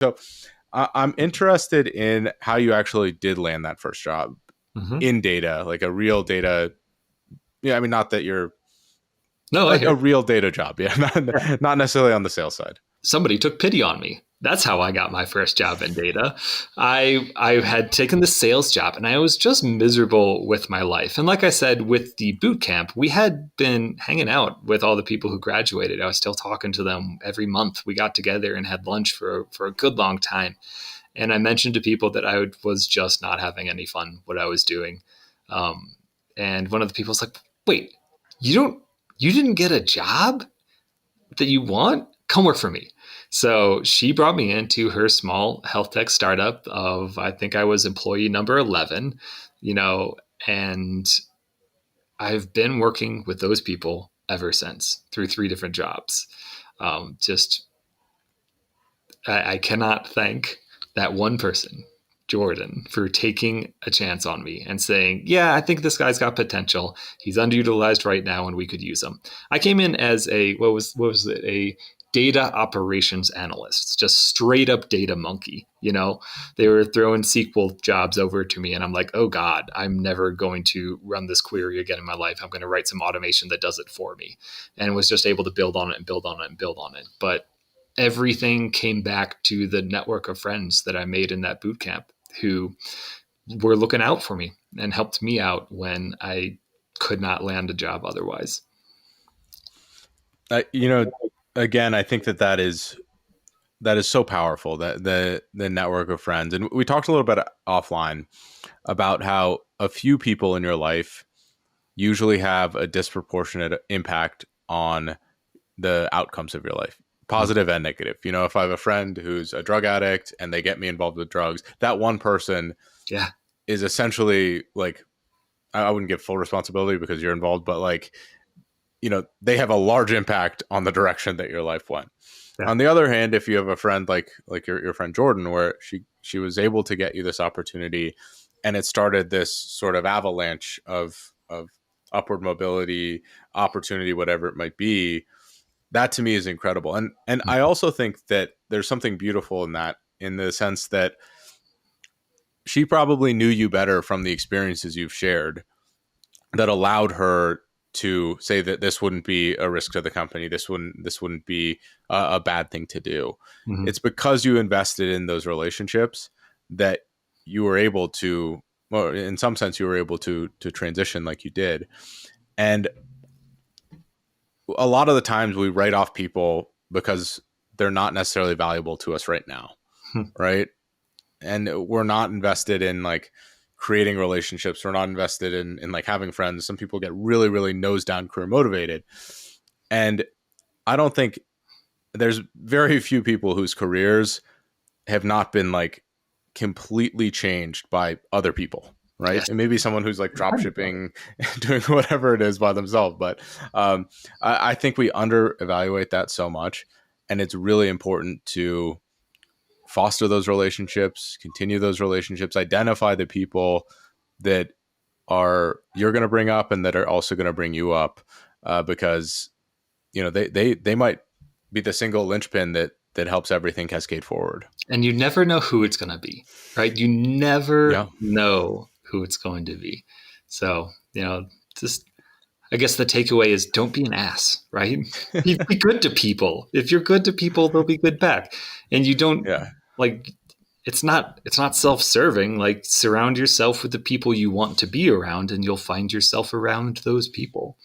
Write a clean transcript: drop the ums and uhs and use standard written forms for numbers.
So I'm interested in how you actually did land that first job Hmm. in data, like a real data. Yeah, I mean, not that you're No, I like hear. a real data job. Yeah, not necessarily on the sales side. Somebody took pity on me. That's how I got my first job in data. I had taken the sales job and I was just miserable with my life. And like I said, with the boot camp, we had been hanging out with all the people who graduated. I was still talking to them every month. We got together and had lunch for a good long time. And I mentioned to people that was just not having any fun what I was doing. Um, and one of the people was like, "Wait, you don't, you didn't get a job that you want? Come work for me." So she brought me into her small health tech startup of, I think I was employee number 11, you know, and I've been working with those people ever since through three different jobs. Just I cannot thank that one person, Jordan, for taking a chance on me and saying, "Yeah, I think this guy's got potential. He's underutilized right now, and we could use him." I came in as a what was it, a data operations analyst, just straight up data monkey. They were throwing SQL jobs over to me, and I'm like, "Oh God, I'm never going to run this query again in my life. I'm going to write some automation that does it for me," and was just able to build on it and build on it and build on it. But everything came back to the network of friends that I made in that boot camp who were looking out for me and helped me out when I could not land a job otherwise. You know, again, I think that is so powerful, that the network of friends. And we talked a little bit offline about how a few people in your life usually have a disproportionate impact on the outcomes of your life, positive and negative. If I have a friend who's a drug addict and they get me involved with drugs, that one person Yeah. is essentially like, I wouldn't give full responsibility because you're involved, but like, they have a large impact on the direction that your life went. Yeah. On the other hand, if you have a friend like your friend Jordan, where she was able to get you this opportunity, and it started this sort of avalanche of upward mobility, opportunity, whatever it might be, that to me is incredible. And I also think that there's something beautiful in that, in the sense that she probably knew you better from the experiences you've shared, that allowed her to say that this wouldn't be a risk to the company. This wouldn't be a bad thing to do. Mm-hmm. It's because you invested in those relationships that you were able to, well, in some sense, you were able to transition like you did. And a lot of the times we write off people because they're not necessarily valuable to us right now, right? And we're not invested in like creating relationships. We're not invested in like having friends. Some people get really, really nose down career motivated. And I don't think, there's very few people whose careers have not been like completely changed by other people. Right. Yes. And maybe someone who's like drop shipping, doing whatever it is by themselves. But I think we under evaluate that so much. And it's really important to foster those relationships, continue those relationships, identify the people that are you're going to bring up and that are also going to bring you up, because they might be the single linchpin that helps everything cascade forward. And you never know who it's going to be, right? You never Yeah. know who it's going to be. So, just, I guess the takeaway is don't be an ass, right? Be good to people. If you're good to people, they'll be good back. And you don't Yeah. like, it's not self-serving. Like, surround yourself with the people you want to be around and you'll find yourself around those people.